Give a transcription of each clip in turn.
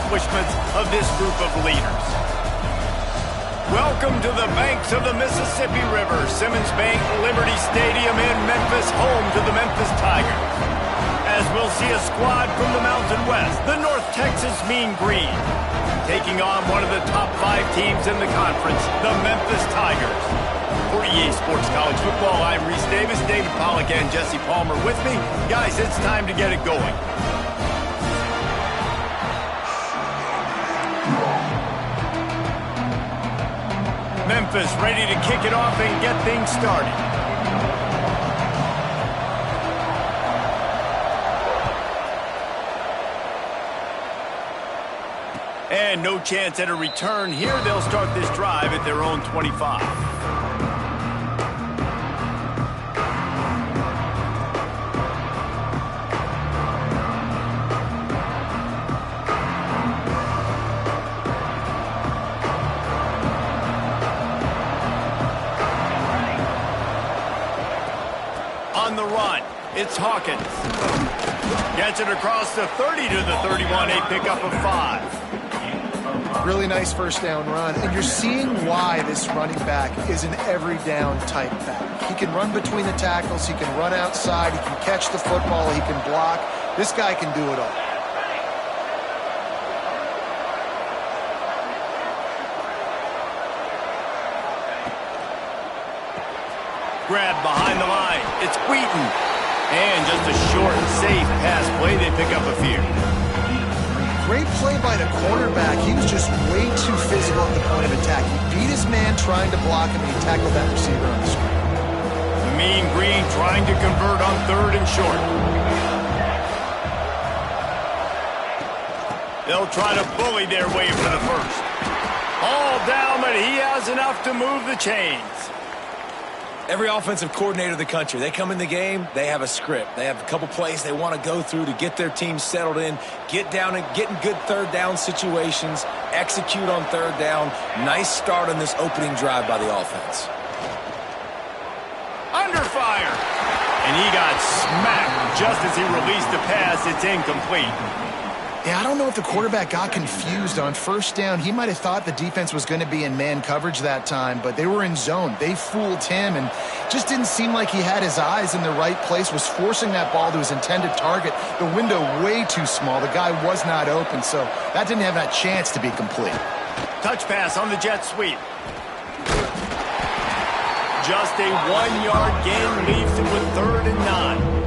accomplishments of this group of leaders. Welcome to the banks of the Mississippi River, Simmons Bank Liberty Stadium in Memphis, home to the Memphis Tigers. As we'll see a squad from the Mountain West, the North Texas Mean Green, taking on one of the top 5 teams in the conference, the Memphis Tigers. For EA Sports College Football, I'm Reese Davis, David Pollack, and Jesse Palmer with me. Guys, it's time to get it going. Memphis ready to kick it off and get things started. And no chance at a return here. They'll start this drive at their own 25. On the run, it's Hawkins. Gets it across the 30 to the 31, a pickup of 5. Really nice first down run, and you're seeing why this running back is an every down type back. He can run between the tackles, he can run outside, he can catch the football, he can block. This guy can do it all. Grab behind the line. It's Wheaton. And just a short, safe pass play. They pick up a few. Great play by the cornerback. He was just way too physical at the point of attack. He beat his man trying to block him, and he tackled that receiver on the screen. The Mean Green trying to convert on 3rd and short. They'll try to bully their way for the first. All down, but he has enough to move the chains. Every offensive coordinator in the country, they come in the game, they have a script. They have a couple plays they want to go through to get their team settled in, get down and get in good 3rd down situations, execute on 3rd down. Nice start on this opening drive by the offense. Under fire. And he got smacked just as he released the pass. It's incomplete. Yeah, I don't know if the quarterback got confused on 1st down. He might have thought the defense was going to be in man coverage that time, but they were in zone. They fooled him, and just didn't seem like he had his eyes in the right place, was forcing that ball to his intended target. The window way too small. The guy was not open, so that didn't have that chance to be complete. Touch pass on the jet sweep. Just a 1-yard gain leaves him with 3rd and 9.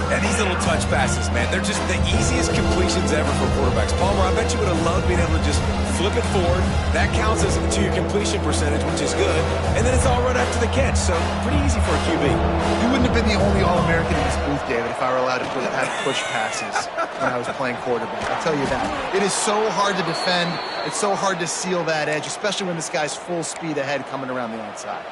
And these little touch passes, man, they're just the easiest completions ever for quarterbacks. Palmer, I bet you would have loved being able to just flip it forward. That counts as to your completion percentage, which is good. And then it's all right after the catch, so pretty easy for a QB. You wouldn't have been the only All-American in this booth, David, if I were allowed to have push passes when I was playing quarterback. I'll tell you that. It is so hard to defend. It's so hard to seal that edge, especially when this guy's full speed ahead coming around the outside.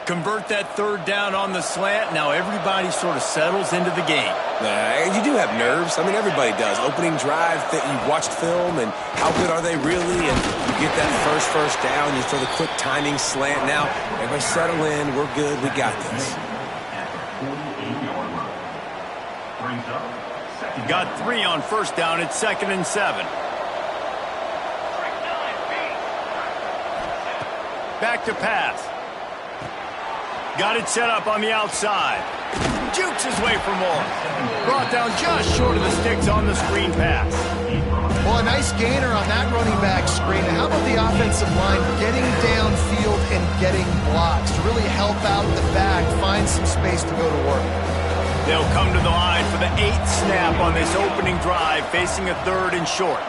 Convert that 3rd down on the slant. Now everybody sort of settles into the game. And you do have nerves. I mean, everybody does. Opening drive, you've watched film, and how good are they really? And you get that first down, you throw the quick timing slant. Now, everybody settle in. We're good. We got this. Got 3 on 1st down. It's 2nd and 7. Back to pass. Got it set up on the outside. Jukes his way for more. Brought down just short of the sticks on the screen pass. Well, a nice gainer on that running back screen. How about the offensive line getting downfield and getting blocks to really help out the back, find some space to go to work? They'll come to the line for the 8th snap on this opening drive, facing a 3rd and short.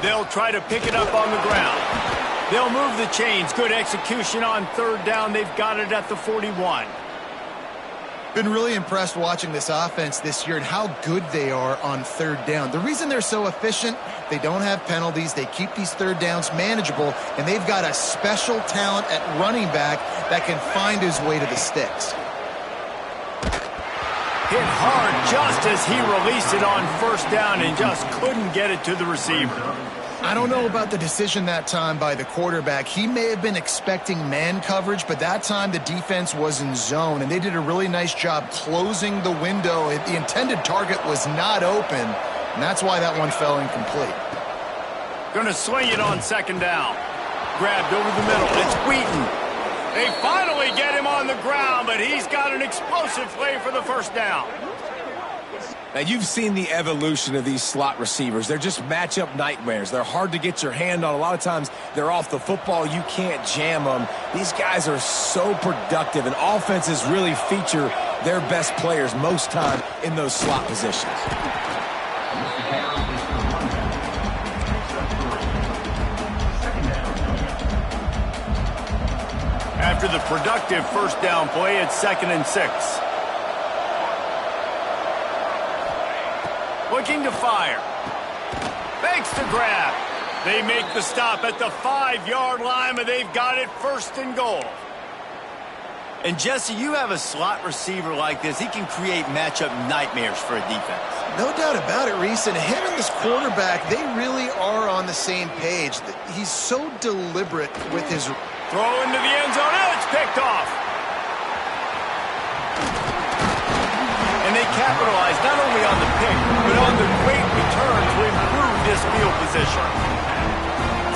They'll try to pick it up on the ground. They'll move the chains. Good execution on 3rd down. They've got it at the 41. Been really impressed watching this offense this year and how good they are on 3rd down. The reason they're so efficient, they don't have penalties. They keep these 3rd downs manageable, and they've got a special talent at running back that can find his way to the sticks. Hit hard just as he released it on 1st down and just couldn't get it to the receiver. I don't know about the decision that time by the quarterback. He may have been expecting man coverage, but that time the defense was in zone, and they did a really nice job closing the window. The intended target was not open, and that's why that one fell incomplete. Going to swing it on second down. Grabbed over the middle. It's Wheaton. They finally get him on the ground, but he's got an explosive play for the first down. Now, you've seen the evolution of these slot receivers. They're just matchup nightmares. They're hard to get your hand on. A lot of times, they're off the football. You can't jam them. These guys are so productive, and offenses really feature their best players most time in those slot positions. After the productive first down play, it's 2nd and 6. Looking to fire. Fakes to grab. They make the stop at the 5-yard line, but they've got it 1st and goal. And Jesse, you have a slot receiver like this. He can create matchup nightmares for a defense. No doubt about it, Reese. And him and this quarterback, they really are on the same page. He's so deliberate with his... Throw into the end zone. Oh, it's picked off. And they capitalize not only on the pick, but on the great return to improve this field position.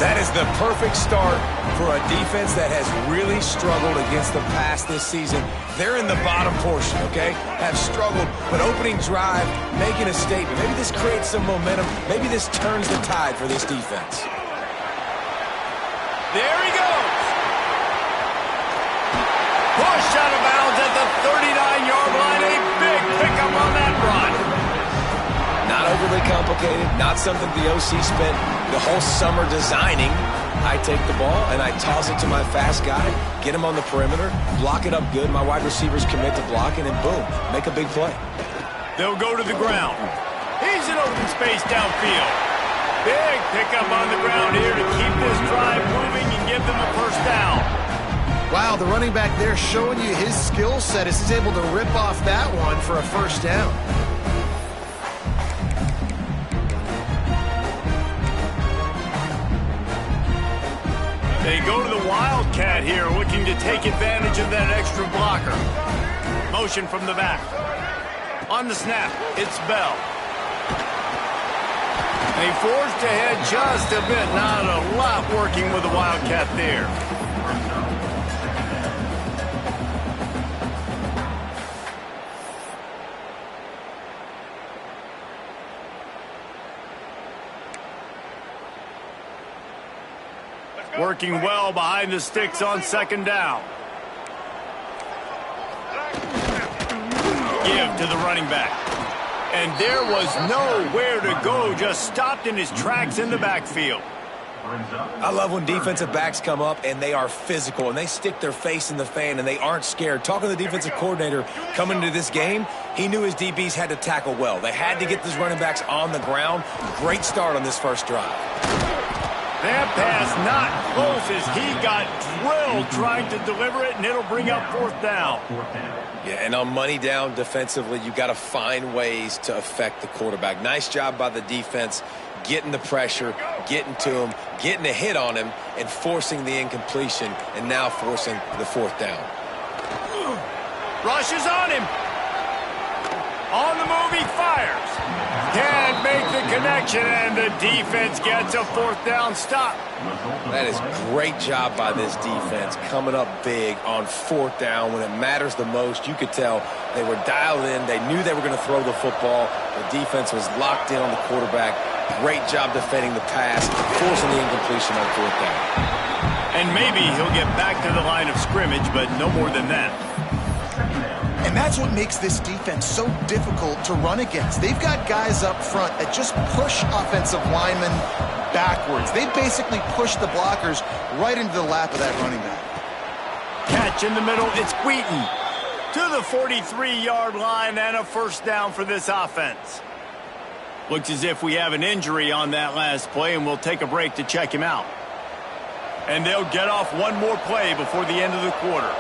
That is the perfect start for a defense that has really struggled against the pass this season. They're in the bottom portion, okay? Have struggled, but opening drive, making a statement. Maybe this creates some momentum. Maybe this turns the tide for this defense. There he goes. Push out of bounds at the 39-yard line. A big pickup on that run. Not overly complicated, not something the OC spent the whole summer designing. I take the ball and I toss it to my fast guy, get him on the perimeter, block it up good. My wide receivers commit to blocking, and boom, make a big play. They'll go to the ground. He's in open space downfield. Big pickup on the ground here to keep this drive moving and give them a first down. Wow, the running back there showing you his skill set as he's able to rip off that one for a first down. They go to the Wildcat here, looking to take advantage of that extra blocker. Motion from the back. On the snap, it's Bell. They forced ahead just a bit. Not a lot working with the Wildcat there. Working well behind the sticks on second down. Give to the running back. And there was nowhere to go, just stopped in his tracks in the backfield. I love when defensive backs come up and they are physical and they stick their face in the fan and they aren't scared. Talking to the defensive coordinator coming into this game, he knew his DBs had to tackle well. They had to get these running backs on the ground. Great start on this first drive. That pass not close as he got drilled trying to deliver it, and it'll bring up 4th down. Yeah, and on money down defensively, you got to find ways to affect the quarterback. Nice job by the defense, getting the pressure, getting to him, getting a hit on him, and forcing the incompletion, and now forcing the 4th down. Rushes on him. On the move, he fires. Can't make the connection, and the defense gets a 4th down stop. That is great job by this defense, coming up big on 4th down when it matters the most. You could tell they were dialed in. They knew they were going to throw the football. The defense was locked in on the quarterback. Great job defending the pass, forcing the incompletion on 4th down. And maybe he'll get back to the line of scrimmage, but no more than that. And that's what makes this defense so difficult to run against. They've got guys up front that just push offensive linemen backwards. They basically push the blockers right into the lap of that running back. Catch in the middle, it's Wheaton. To the 43-yard line and a first down for this offense. Looks as if we have an injury on that last play, and we'll take a break to check him out. And they'll get off one more play before the end of the quarter.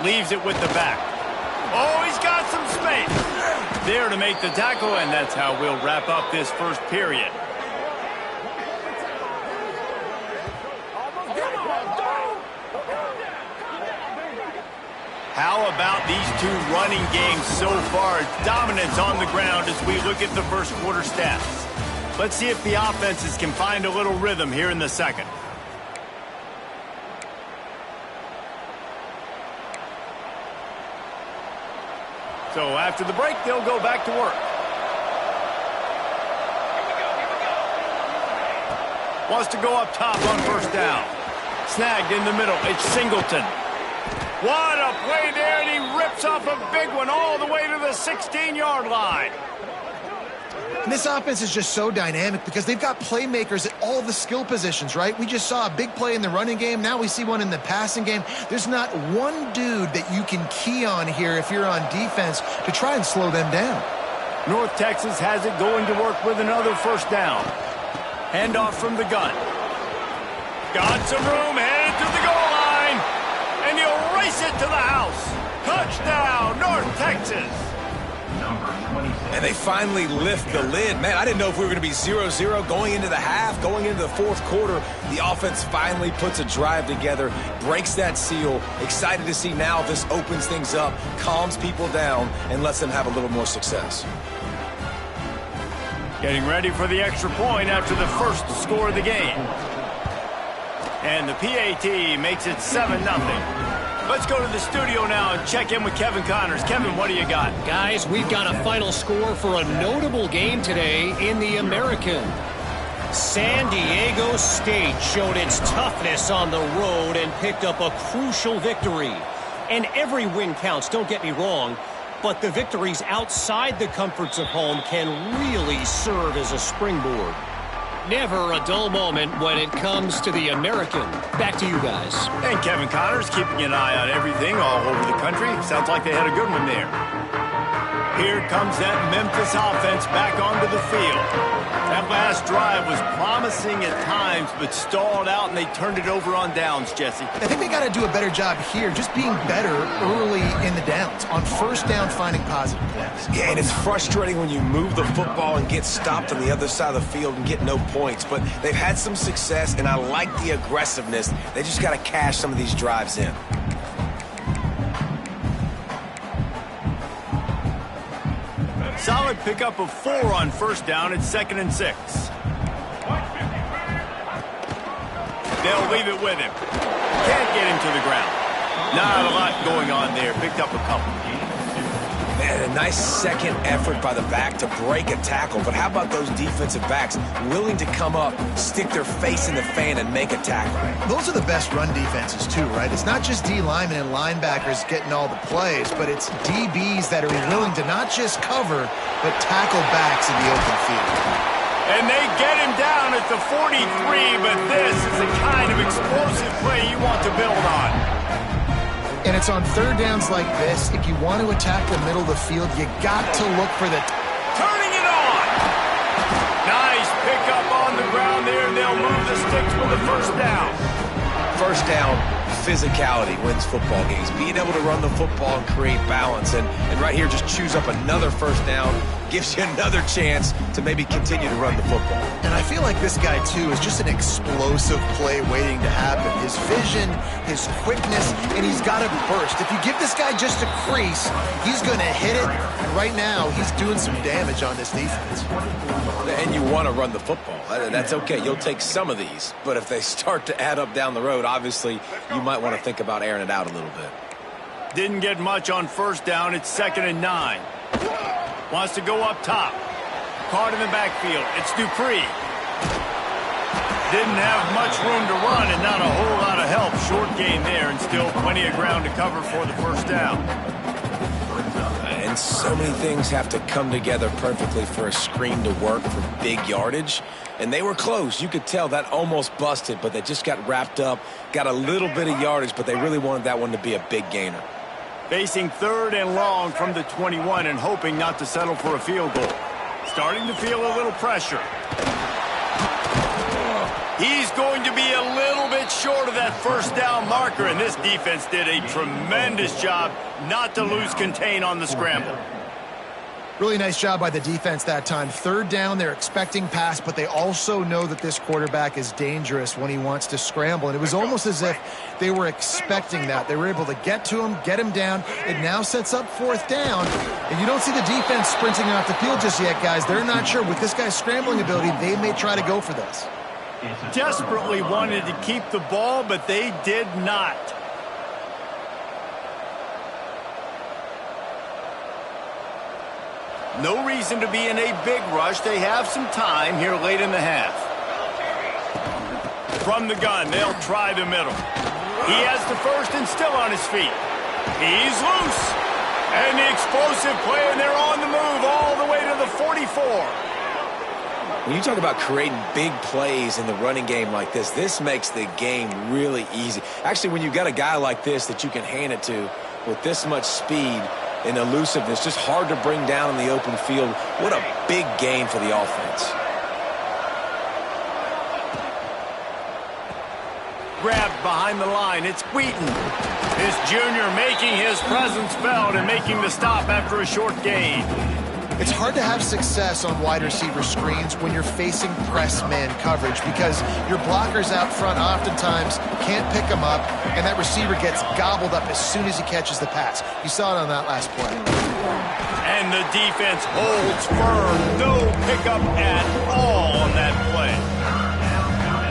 Leaves it with the back. Oh, he's got some space. There to make the tackle, and that's how we'll wrap up this first period. How about these two running games so far? Dominance on the ground as we look at the first quarter stats. Let's see if the offenses can find a little rhythm here in the second. So after the break, they'll go back to work. Wants to go up top on first down. Snagged in the middle. It's Singleton. What a play there, and he rips off a big one all the way to the 16-yard line. And this offense is just so dynamic because they've got playmakers at all the skill positions, right? We just saw a big play in the running game. Now we see one in the passing game. There's not one dude that you can key on here if you're on defense to try and slow them down. North Texas has it going to work with another first down. Handoff from the gun. Got some room, headed to the goal line. And he'll race it to the house. Touchdown, North Texas. And they finally lift the lid. Man, I didn't know if we were going to be 0-0 going into the half, going into the fourth quarter. The offense finally puts a drive together, breaks that seal. Excited to see now this opens things up, calms people down, and lets them have a little more success. Getting ready for the extra point after the first score of the game. And the PAT makes it 7-0. Let's go to the studio now and check in with Kevin Connors. Kevin, what do you got? Guys, we've got a final score for a notable game today in the American. San Diego State showed its toughness on the road and picked up a crucial victory. And every win counts, don't get me wrong, but the victories outside the comforts of home can really serve as a springboard. Never a dull moment when it comes to the American. Back to you guys. And Kevin Connors keeping an eye on everything all over the country. Sounds like they had a good one there. Here comes that Memphis offense back onto the field. That last drive was promising at times, but stalled out, and they turned it over on downs, Jesse. I think they got to do a better job here, just being better early in the downs. On first down, finding positive plays. Yeah, and it's frustrating when you move the football and get stopped on the other side of the field and get no points. But they've had some success, and I like the aggressiveness. They just got to cash some of these drives in. Solid pickup of 4 on first down. It's 2nd and 6. They'll leave it with him. Can't get him to the ground. Not a lot going on there. Picked up a couple. Man, a nice second effort by the back to break a tackle. But how about those defensive backs willing to come up, stick their face in the fan, and make a tackle? Those are the best run defenses, too, right? It's not just D linemen and linebackers getting all the plays, but it's DBs that are willing to not just cover, but tackle backs in the open field. And they get him down at the 43, but this is the kind of explosive play you want to build on. And it's on third downs like this, if you want to attack the middle of the field, you got to look for the... Turning it on! Nice pickup on the ground there, and they'll move the sticks with the first down. First down, physicality wins football games. Being able to run the football and create balance. And right here, just choose up another first down. Gives you another chance to maybe continue to run the football. And I feel like this guy, too, is just an explosive play waiting to happen. His vision, his quickness, and he's got to burst. If you give this guy just a crease, he's going to hit it. And right now, he's doing some damage on this defense. And you want to run the football. That's okay. You'll take some of these. But if they start to add up down the road, obviously, you might want to think about airing it out a little bit. Didn't get much on first down. It's 2nd and 9. Wants to go up top. Caught in the backfield. It's Dupree. Didn't have much room to run and not a whole lot of help. Short gain there and still plenty of ground to cover for the first down. And so many things have to come together perfectly for a screen to work for big yardage. And they were close. You could tell that almost busted, but they just got wrapped up, got a little bit of yardage, but they really wanted that one to be a big gainer. Facing 3rd and long from the 21 and hoping not to settle for a field goal. Starting to feel a little pressure. He's going to be a little bit short of that first down marker, and this defense did a tremendous job not to lose contain on the scramble. Really nice job by the defense that time. Third down, they're expecting pass, but they also know that this quarterback is dangerous when he wants to scramble. And it was almost as if they were expecting that. They were able to get to him, get him down. It now sets up fourth down. And you don't see the defense sprinting off the field just yet, guys. They're not sure. With this guy's scrambling ability, they may try to go for this. Desperately wanted to keep the ball, but they did not. No reason to be in a big rush. They have some time here late in the half. From the gun, they'll try the middle. He has the first and still on his feet. He's loose. And the explosive play, and they're on the move all the way to the 44. When you talk about creating big plays in the running game like this makes the game really easy. Actually, when you've got a guy like this that you can hand it to with this much speed and elusiveness, just hard to bring down in the open field. What a big gain for the offense. Grabbed behind the line. It's Wheaton. This junior making his presence felt and making the stop after a short gain. It's hard to have success on wide receiver screens when you're facing press man coverage because your blockers out front oftentimes can't pick them up, and that receiver gets gobbled up as soon as he catches the pass. You saw it on that last play. And the defense holds firm. No pickup at all on that play.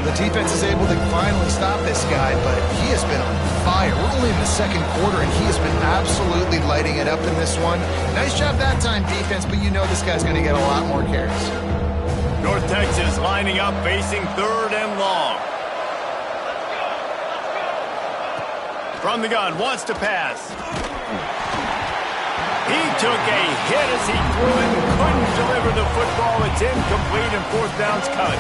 The defense is able to finally stop this guy, but he has been on fire. We're only in the second quarter, and he has been absolutely lighting it up in this one. Nice job that time, defense, but you know this guy's going to get a lot more carries. North Texas lining up, facing third and long. From the gun, wants to pass. He took a hit as he threw it and couldn't deliver the football. It's incomplete, and fourth down's cut.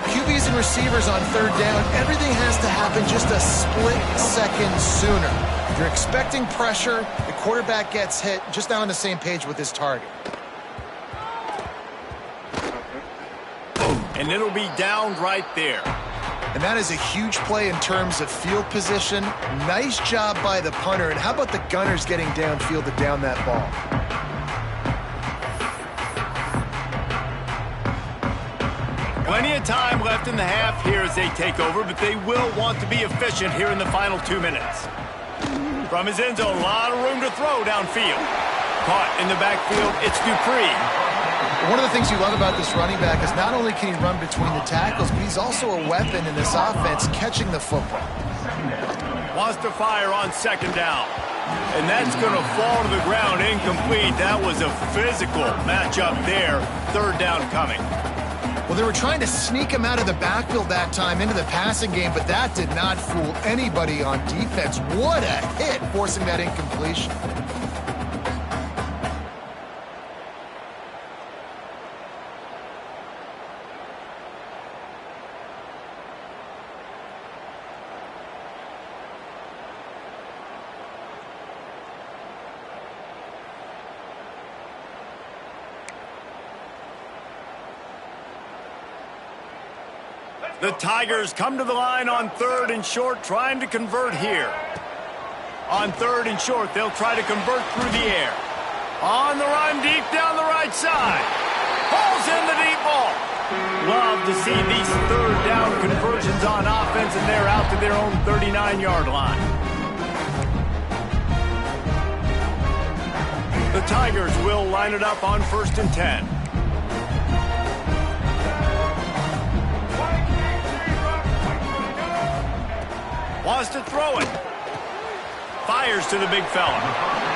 QBs and receivers on third down, everything has to happen just a split second sooner. You're expecting pressure, the quarterback gets hit, just not on the same page with his target. And it'll be down right there. And that is a huge play in terms of field position. Nice job by the punter. And how about the gunners getting downfield to down that ball? Plenty of time left in the half here as they take over, but they will want to be efficient here in the final 2 minutes. From his end zone, a lot of room to throw downfield. Caught in the backfield, it's Dupree. One of the things you love about this running back is not only can he run between the tackles, but he's also a weapon in this offense catching the football. Wants to fire on second down. And that's going to fall to the ground incomplete. That was a physical matchup there. Third down coming. Well, they were trying to sneak him out of the backfield that time into the passing game, but that did not fool anybody on defense. What a hit, forcing that incompletion. The Tigers come to the line on third and short, trying to convert here. On third and short, they'll try to convert through the air. On the run, deep down the right side. Pulls in the deep ball. Love to see these third down conversions on offense, and they're out to their own 39-yard line. The Tigers will line it up on 1st and 10. Wants to throw it. Fires to the big fella.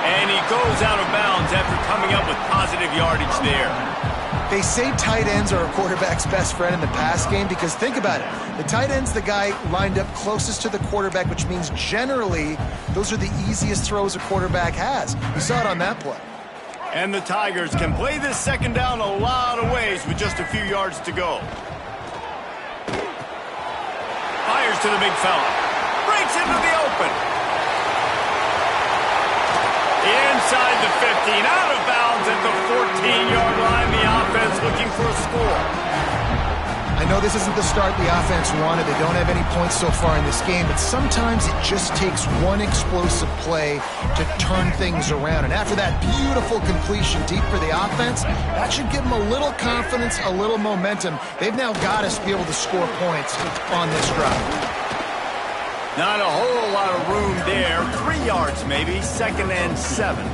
And he goes out of bounds after coming up with positive yardage there. They say tight ends are a quarterback's best friend in the pass game because think about it. The tight end's the guy lined up closest to the quarterback, which means generally those are the easiest throws a quarterback has. You saw it on that play. And the Tigers can play this second down a lot of ways with just a few yards to go. Fires to the big fella. Breaks into the open. Inside the 15, out of bounds at the 14-yard line. The offense looking for a score. I I know this isn't the start the offense wanted. They don't have any points so far in this game, but sometimes it just takes one explosive play to turn things around. And after that beautiful completion deep for the offense, that should give them a little confidence, a little momentum. They've now got us to be able to score points on this drive. Not a whole lot of room there. 3 yards maybe, 2nd and 7.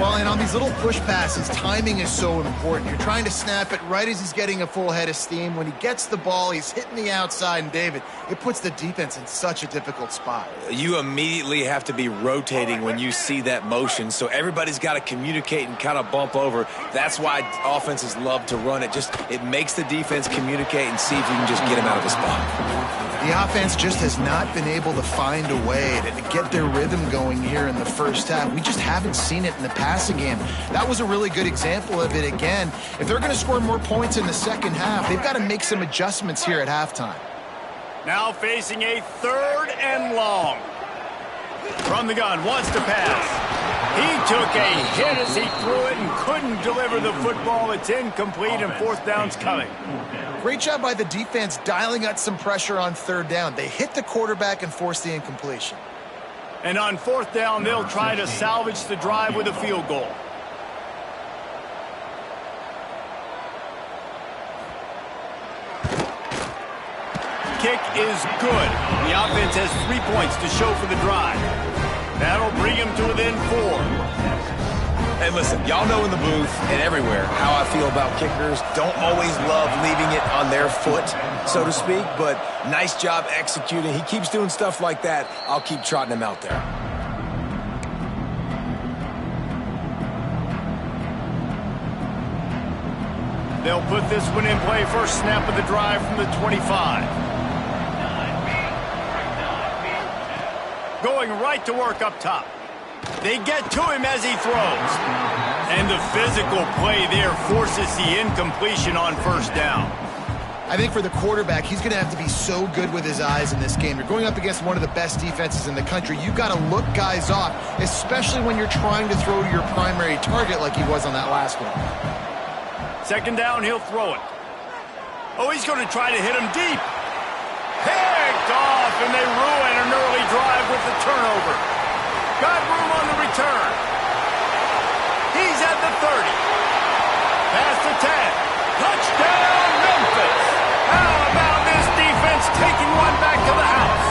Well, and on these little push passes, timing is so important. You're trying to snap it right as he's getting a full head of steam. When he gets the ball, he's hitting the outside, and David, it puts the defense in such a difficult spot. You immediately have to be rotating when you see that motion, so everybody's got to communicate and kind of bump over. That's why offenses love to run it. It makes the defense communicate and see if you can just get him out of the spot. The offense just has not been able to find a way to get their rhythm going here in the first half. We just haven't seen it in the passing game. That was a really good example of it again. If they're going to score more points in the second half, they've got to make some adjustments here at halftime. Now facing a 3rd and long. From the gun, wants to pass. He took a hit as he threw it and couldn't deliver the football. It's incomplete, and 4th down's coming. Great job by the defense dialing up some pressure on 3rd down. They hit the quarterback and forced the incompletion. And on 4th down, they'll try to salvage the drive with a field goal. Kick is good. The offense has 3 points to show for the drive. That'll bring him to within 4. Hey, listen, y'all know in the booth and everywhere how I feel about kickers. Don't always love leaving it on their foot, so to speak, but nice job executing. He keeps doing stuff like that. I'll keep trotting him out there. They'll put this one in play. First snap of the drive from the 25. Going right to work up top. They get to him as he throws. And the physical play there forces the incompletion on 1st down. I think for the quarterback, he's going to have to be so good with his eyes in this game. You're going up against one of the best defenses in the country. You've got to look guys off, especially when you're trying to throw to your primary target like he was on that last one. 2nd down, he'll throw it. Oh, he's going to try to hit him deep. Picked off, and they ruin an early drive with the turnover. Got room on the return. He's at the 30. Past the 10. Touchdown, Memphis. How about this defense taking one back to the house?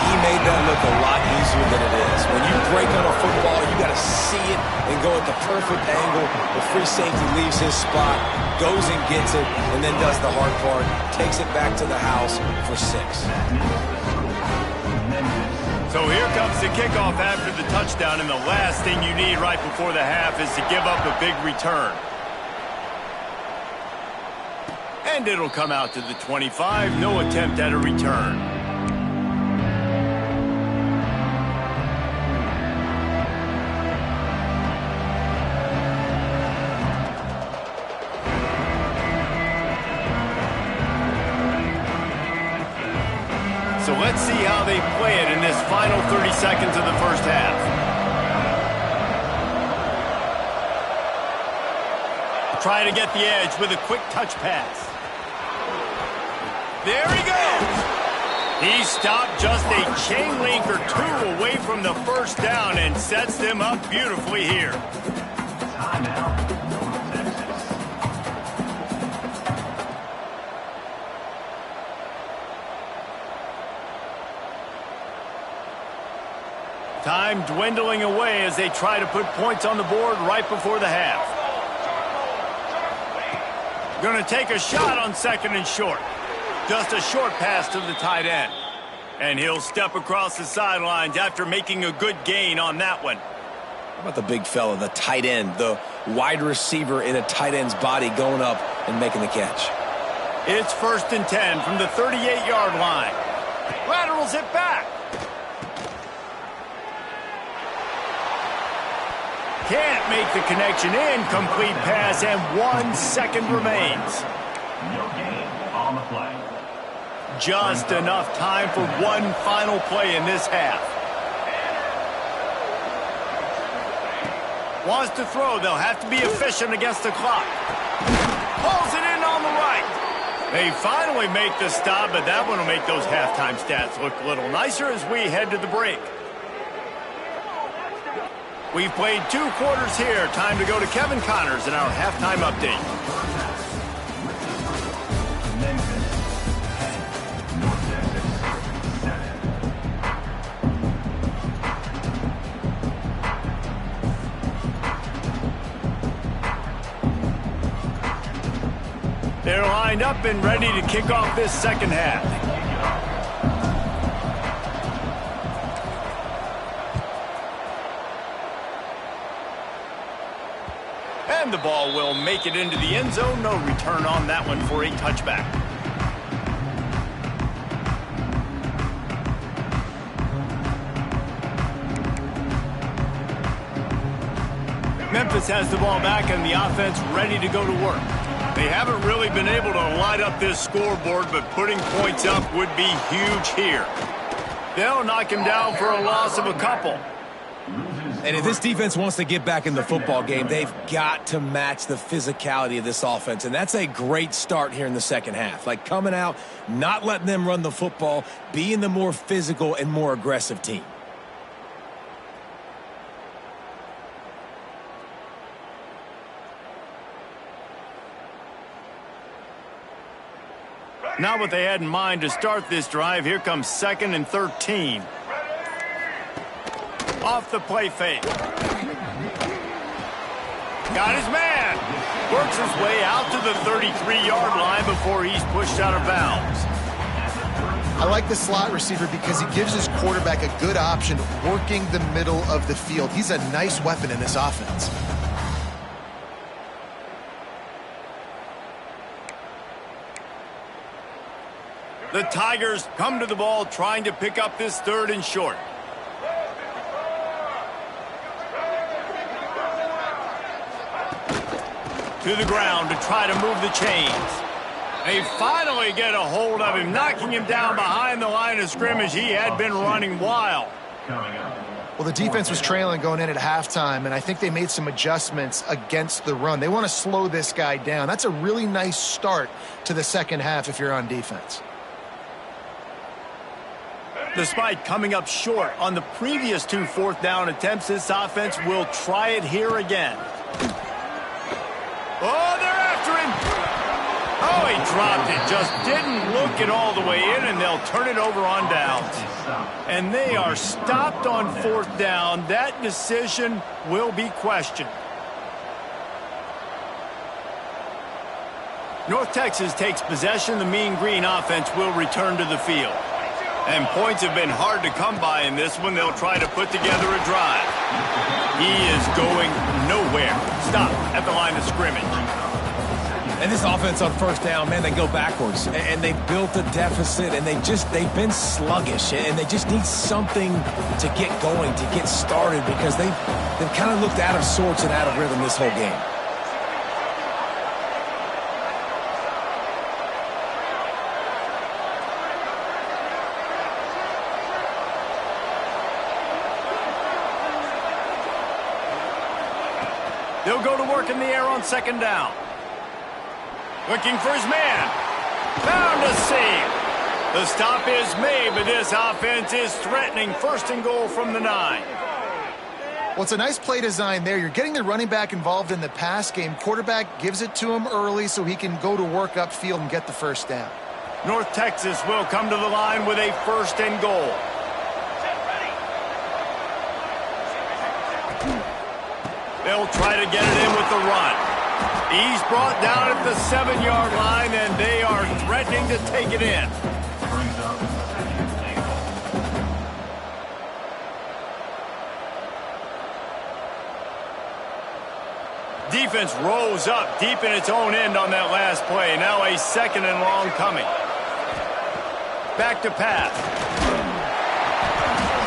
He made that look a lot easier than it is. When you break on a football, you got to see it and go at the perfect angle. The free safety leaves his spot, goes and gets it, and then does the hard part, takes it back to the house for 6. So here comes the kickoff after the touchdown, and the last thing you need right before the half is to give up a big return. And it'll come out to the 25. No attempt at a return. So let's see how they play it in this final 30 seconds of the first half. Try to get the edge with a quick touch pass. There he goes. He stopped just a chain link or 2 away from the 1st down and sets them up beautifully here. Time dwindling away as they try to put points on the board right before the half. Going to take a shot on 2nd and short. Just a short pass to the tight end. And he'll step across the sidelines after making a good gain on that one. How about the big fella, the tight end, the wide receiver in a tight end's body going up and making the catch? It's 1st and 10 from the 38-yard line. Laterals it back. Can't make the connection. Incomplete pass, and 1 second remains. No gain on the play. Just enough time for one final play in this half. Wants to throw. They'll have to be efficient against the clock. Pulls it in on the They finally make the stop, but that one will make those halftime stats look a little nicer as we head to the break. We've played 2 quarters here. Time to go to Kevin Connors in our halftime update. They're lined up and ready to kick off this second half. And the ball will make it into the end zone. No return on that one for a touchback. Memphis has the ball back and the offense ready to go to work. They haven't really been able to light up this scoreboard, but putting points up would be huge here. They'll knock him down for a loss of a couple. And if this defense wants to get back in the football game, they've got to match the physicality of this offense. And that's a great start here in the second half. Like coming out, not letting them run the football, being the more physical and more aggressive team. Not what they had in mind to start this drive. Here comes 2nd and 13. Off the play fake. Got his man. Works his way out to the 33-yard line before he's pushed out of bounds. I like the slot receiver because he gives his quarterback a good option working the middle of the field. He's a nice weapon in this offense. The Tigers come to the ball trying to pick up this 3rd and short. To the ground to try to move the chains. They finally get a hold of him, knocking him down behind the line of scrimmage. He had been running wild. Well, the defense was trailing going in at halftime, and I think they made some adjustments against the run. They want to slow this guy down. That's a really nice start to the second half if you're on defense. Despite coming up short on the previous 2 4th down attempts, this offense will try it here again. Oh, they're after him. Oh, he dropped it. Just didn't look it all the way in, and they'll turn it over on downs. And they are stopped on 4th down. That decision will be questioned. North Texas takes possession. The Mean Green offense will return to the field. And points have been hard to come by in this one. They'll try to put together a drive. He is going nowhere. Stop at the line of scrimmage. And this offense on 1st down, man, they go backwards. And they built a deficit, and they've been sluggish. And they just need something to get going, to get started, because they've kind of looked out of sorts and out of rhythm this whole game. They'll go to work in the air on 2nd down. Looking for his man. Found a seam. The stop is made, but this offense is threatening 1st and goal from the 9. Well, it's a nice play design there. You're getting the running back involved in the pass game. Quarterback gives it to him early so he can go to work upfield and get the 1st down. North Texas will come to the line with a 1st and goal. They'll try to get it in with the run. He's brought down at the 7-yard line, and they are threatening to take it in. Defense rolls up deep in its own end on that last play. Now a 2nd and long coming. Back to pass.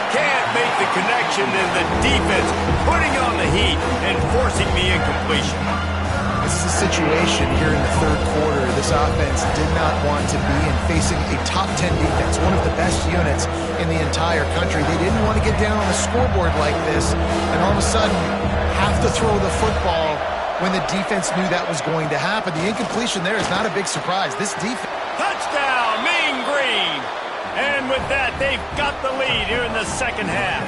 Can't make the connection, and the defense putting on the heat and forcing the incompletion. This is a situation here in the 3rd quarter this offense did not want to be in, facing a top 10 defense, one of the best units in the entire country. They didn't want to get down on the scoreboard like this and all of a sudden have to throw the football when the defense knew that was going to happen. The incompletion there is not a big surprise. This defense with that, they've got the lead here in the second half.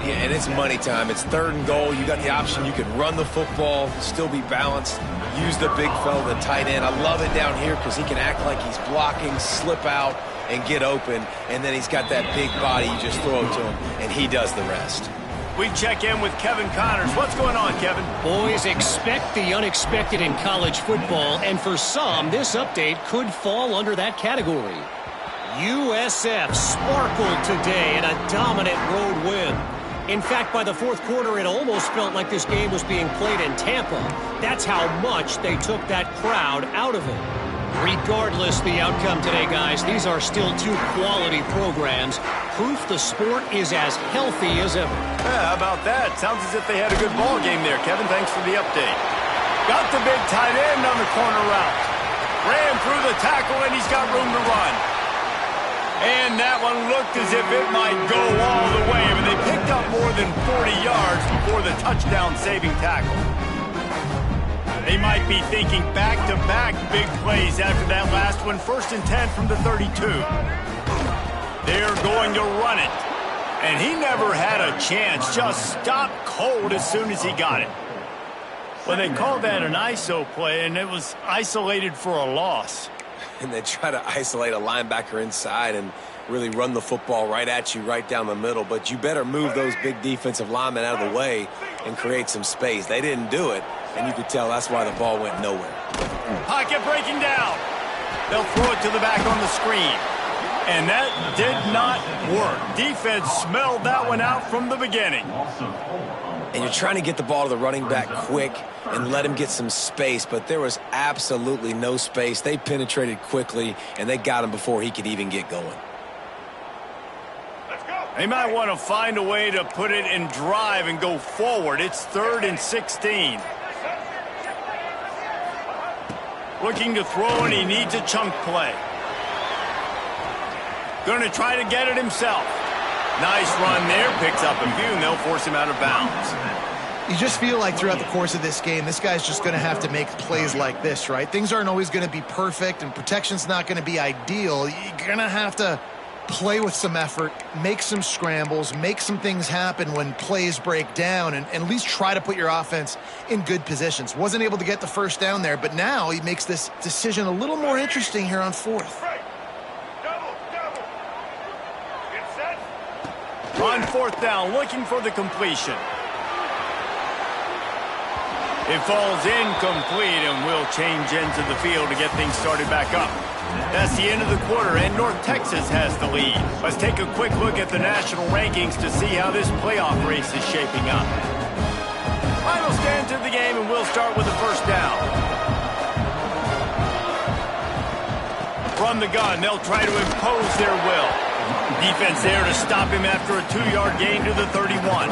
Yeah, and it's money time. It's 3rd and goal. You got the option. You can run the football, still be balanced, use the big fella, the tight end. I love it down here because he can act like he's blocking, slip out, and get open. And then he's got that big body. You just throw it to him, and he does the rest. We check in with Kevin Connors. What's going on, Kevin? Boys, expect the unexpected in college football, and for some, this update could fall under that category. USF sparkled today in a dominant road win. In fact, by the 4th quarter, it almost felt like this game was being played in Tampa. That's how much they took that crowd out of it. Regardless the outcome today, guys, these are still 2 quality programs. Proof the sport is as healthy as ever. Yeah, how about that? Sounds as if they had a good ball game there, Kevin. Thanks for the update. Got the big tight end on the corner route. Ran through the tackle, and he's got room to run. And that one looked as if it might go all the way, but they picked up more than 40 yards before the touchdown-saving tackle. They might be thinking back-to-back big plays after that last one. 1st and 10 from the 32. They're going to run it. And he never had a chance. Just stopped cold as soon as he got it. Well, they called that an ISO play, and it was isolated for a loss. And they try to isolate a linebacker inside and really run the football right at you, right down the middle. But you better move those big defensive linemen out of the way and create some space. They didn't do it, and you could tell that's why the ball went nowhere. Pocket breaking down. They'll throw it to the back on the screen. And that did not work. Defense smelled that one out from the beginning. And you're trying to get the ball to the running back quick and let him get some space, but there was absolutely no space. They penetrated quickly, and they got him before he could even get going. They might want to find a way to put it in drive and go forward. It's 3rd and 16. Looking to throw, and he needs a chunk play. Going to try to get it himself. Nice run there. Picks up a few, and they'll force him out of bounds. You just feel like throughout the course of this game, this guy's just going to have to make plays like this, right? Things aren't always going to be perfect, and protection's not going to be ideal. You're going to have to play with some effort, make some scrambles, make some things happen when plays break down, and at least try to put your offense in good positions. Wasn't able to get the 1st down there, but now he makes this decision a little more interesting here on 4th. On 4th down, looking for the completion. It falls incomplete, and will change ends of the field to get things started back up. That's the end of the quarter, and North Texas has the lead. Let's take a quick look at the national rankings to see how this playoff race is shaping up. Final stands of the game, and we'll start with the 1st down. From the gun, they'll try to impose their will. Defense there to stop him after a 2-yard gain to the 31.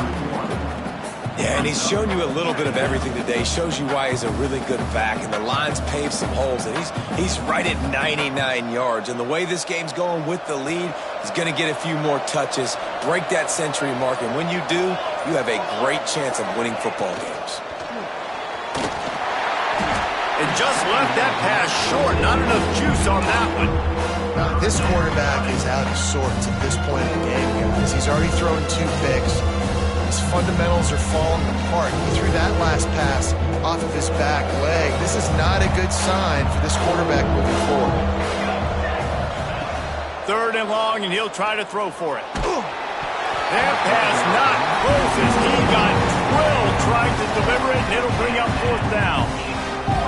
Yeah, and he's shown you a little bit of everything today. Shows you why he's a really good back, and the line's paved some holes, and he's right at 99 yards. And the way this game's going with the lead, he's going to get a few more touches, break that century mark, and when you do, you have a great chance of winning football games. And just left that pass short. Not enough juice on that one. This quarterback is out of sorts at this point in the game, guys. He's already thrown 2 picks. His fundamentals are falling apart. He threw that last pass off of his back leg. This is not a good sign for this quarterback moving forward. 3rd and long, and he'll try to throw for it. That pass not close as he got drilled trying to deliver it, and it'll bring up 4th down.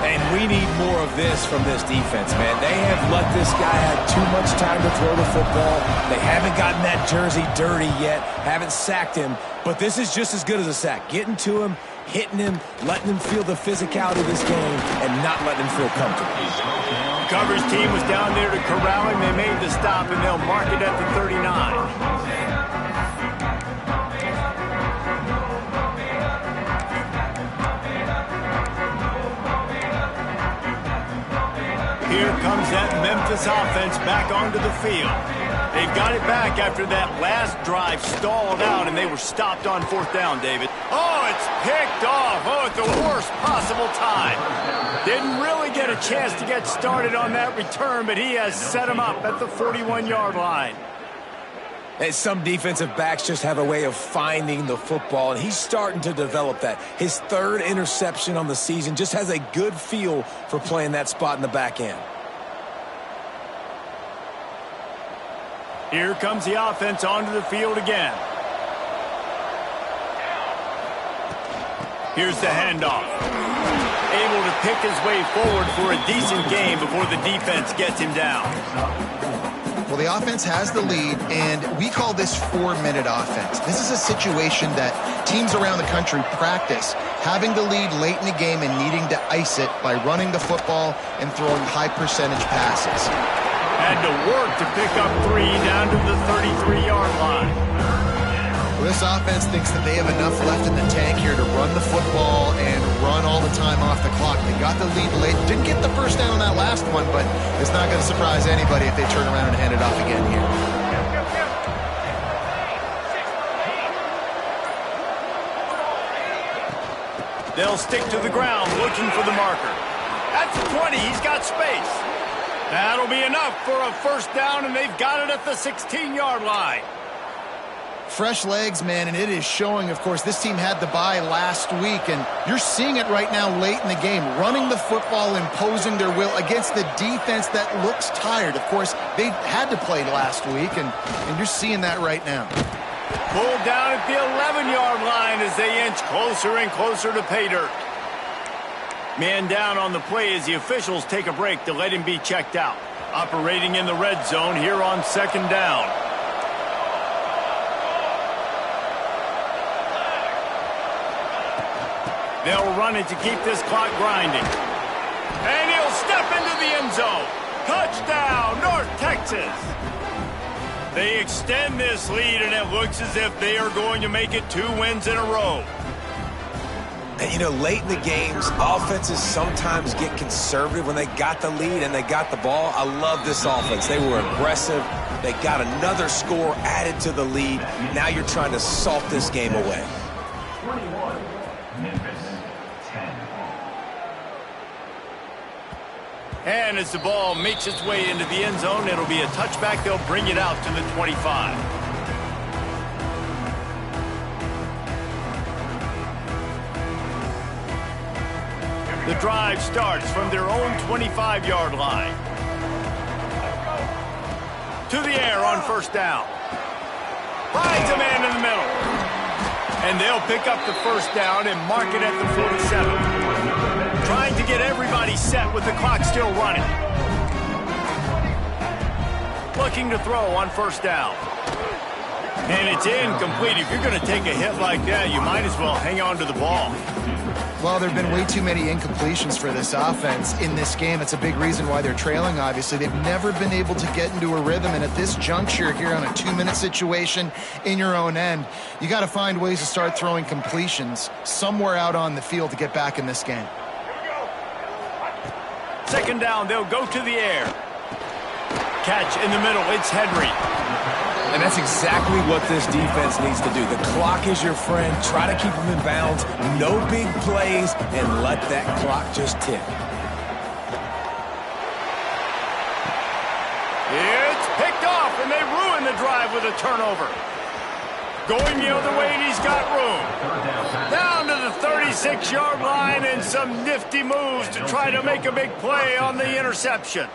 And we need more of this from this defense, man. They have let this guy have too much time to throw the football. They haven't gotten that jersey dirty yet, haven't sacked him. But this is just as good as a sack. Getting to him, hitting him, letting him feel the physicality of this game, and not letting him feel comfortable. Coverage team was down there to corral him. They made the stop, and they'll mark it at the 39. Here comes that Memphis offense back onto the field. They've got it back after that last drive stalled out, and they were stopped on 4th down, David. Oh, it's picked off. Oh, at the worst possible time. Didn't really get a chance to get started on that return, but he has set him up at the 41-yard line. And some defensive backs just have a way of finding the football, and he's starting to develop that. His third interception on the season, just has a good feel for playing that spot in the back end. Here comes the offense onto the field again. Here's the handoff. Able to pick his way forward for a decent game before the defense gets him down. Well, the offense has the lead, and we call this 4-minute offense. This is a situation that teams around the country practice, having the lead late in the game and needing to ice it by running the football and throwing high-percentage passes. Had to work to pick up 3 down to the 33-yard line. Well, this offense thinks that they have enough left in the tank here to run the football and run all the time off the clock. They got the lead late. Didn't get the first down on that last one, but it's not going to surprise anybody if they turn around and hand it off again here. They'll stick to the ground looking for the marker. At the 20, he's got space. That'll be enough for a first down, and they've got it at the 16-yard line. Fresh legs, man, and it is showing. Of course, this team had the bye last week, and you're seeing it right now late in the game, running the football, imposing their will against the defense that looks tired. Of course, they had to play last week, and you're seeing that right now. Pulled down at the 11-yard line as they inch closer and closer to pay dirt. Man down on the play as the officials take a break to let him be checked out. Operating in the red zone here on second down. They'll run it to keep this clock grinding. And he'll step into the end zone. Touchdown, North Texas. They extend this lead, and it looks as if they are going to make it 2 wins in a row. And, you know, late in the games, offenses sometimes get conservative when they got the lead and they got the ball. I love this offense. They were aggressive. They got another score added to the lead. Now you're trying to salt this game away. 21, Memphis, 10. And as the ball makes its way into the end zone, it'll be a touchback. They'll bring it out to the 25. The drive starts from their own 25-yard line. To the air on first down. Finds a man in the middle. And they'll pick up the first down and mark it at the 47. Trying to get everybody set with the clock still running. Looking to throw on first down. And it's incomplete. If you're going to take a hit like that, you might as well hang on to the ball. Well, there have been way too many incompletions for this offense in this game. It's a big reason why they're trailing, obviously. They've never been able to get into a rhythm, and at this juncture here on a 2-minute situation in your own end, you got to find ways to start throwing completions somewhere out on the field to get back in this game. Second down, they'll go to the air. Catch in the middle, it's Henry. And that's exactly what this defense needs to do. The clock is your friend. Try to keep them in bounds. No big plays, and let that clock just tick. It's picked off, and they ruin the drive with a turnover. Going the other way, and he's got room. Down to the 36-yard line, and some nifty moves to try to make a big play on the interception.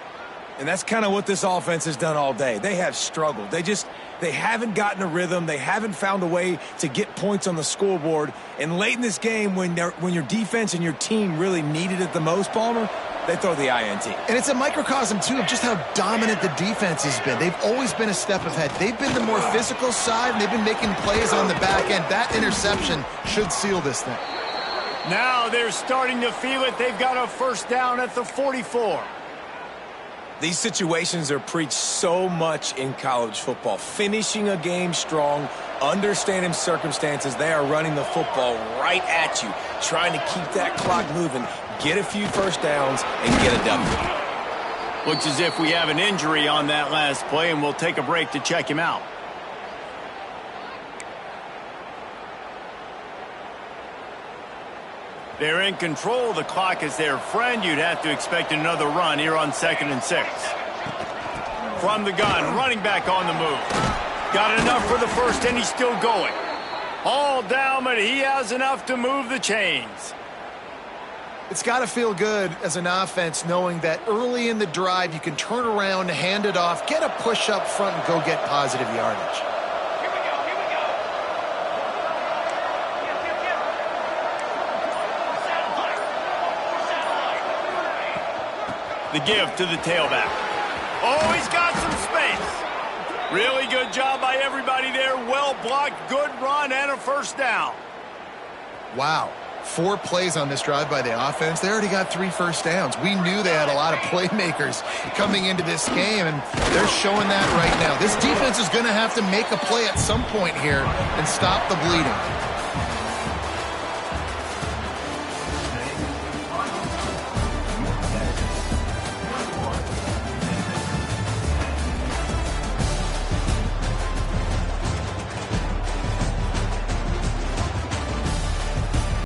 And that's kind of what this offense has done all day. They have struggled. They haven't gotten a rhythm. They haven't found a way to get points on the scoreboard. And late in this game, when your defense and your team really needed it the most, Palmer, they throw the INT. And it's a microcosm, too, of just how dominant the defense has been. They've always been a step ahead. They've been the more physical side, and they've been making plays on the back end. That interception should seal this thing. Now they're starting to feel it. They've got a first down at the 44. These situations are preached so much in college football. Finishing a game strong, understanding circumstances. They are running the football right at you, trying to keep that clock moving, get a few first downs, and get a W. Looks as if we have an injury on that last play, and we'll take a break to check him out. They're in control. The clock is their friend. You'd have to expect another run here on 2nd and 6. From the gun, running back on the move. Got enough for the first, and he's still going. All down, but he has enough to move the chains. It's got to feel good as an offense knowing that early in the drive you can turn around, hand it off, get a push up front, and go get positive yardage. The give to the tailback. Oh, he's got some space. Really good job by everybody there. Well blocked, good run, and a first down. Wow. 4 plays on this drive by the offense. They already got 3 first downs. We knew they had a lot of playmakers coming into this game, and they're showing that right now. This defense is going to have to make a play at some point here and stop the bleeding.